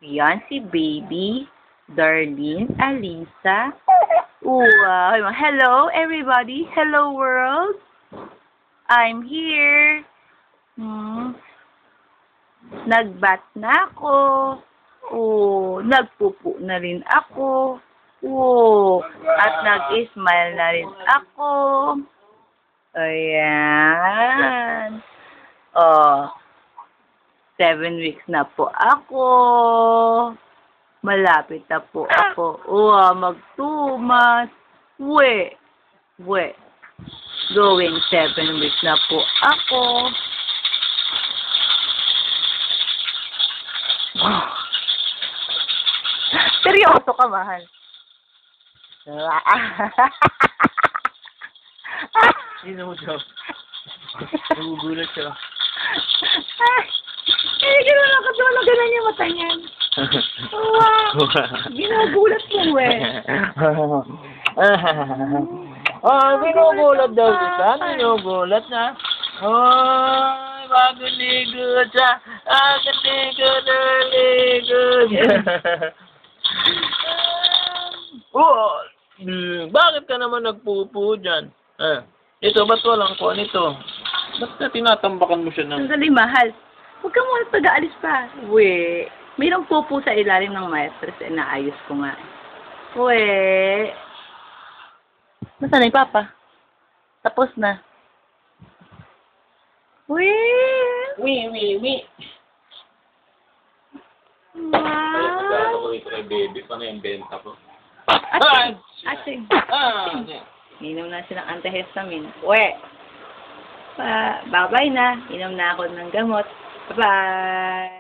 Yan si baby Darlene Alisa. Wow. Hello, everybody. Hello, world. I'm here. Nagbat na ako. Oh, nagpupo na rin ako. Oh, at nag-smile na rin ako. Ayan. Oh, 7 weeks na po ako. Malapit na po ako. Mag-2 months. Going 7 weeks na po ako. Seryoso ka, mahal. Sino mo siya? Nagugulat siya. Gano'n lang katulog. Gano'n yung mata niyan. Ginugulat mo, Ginugulat daw kita. Ginugulat na. Magaligot siya. Bakit ka naman nagpupo dyan? Ito, ba't walang kuha nito? Ba't na tinatambakan mo siya ng... Sandali, mahal. Huwag ka muna pag-aalis pa. Mayroong pupo sa ilalim ng mattress. Naayos ko nga. Nasaan na yung papa? Tapos na. Wi. Wow. Ko ito kay baby. Paano yung benta ko? Ate. Inom na silang antihistamine. Bye-bye na. Inom na ako ng gamot. Bye-bye.